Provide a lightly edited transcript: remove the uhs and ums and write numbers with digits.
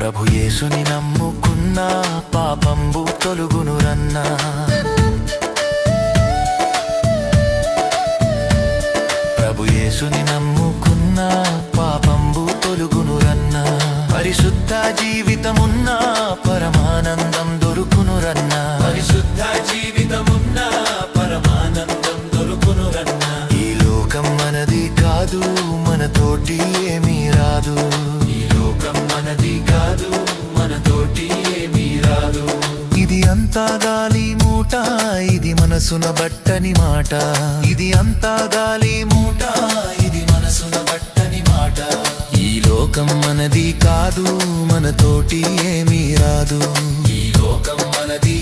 ప్రభు యేసుని నమ్ముకున్నా పాపంబు తొలుగునురన్నా. ప్రభు యేసుని నమ్ముకున్నా పాపంబు తొలుగునురన్నా. పరిశుద్ధ జీవితమున్నా పరమానందం దొరుకునురన్నా. పరిశుద్ధ జీవితమున్నా పరమానందం దొరుకునురన్నా. ఈ లోకం మనది కాదు, మనతోటి ఏమీ రాదు. ఈ లోకం మనది కాదు, మనతోటి ఏమీ రాదు. ఇది అంతా గాలి మూట, ఇది మనసున బట్టని మాట. ఇది అంతా గాలి మూట, ఇది మనసున బట్టని మాట. ఈ లోకం మనది కాదు, మనతోటి ఏమీ రాదు. ఈ లోకం మనది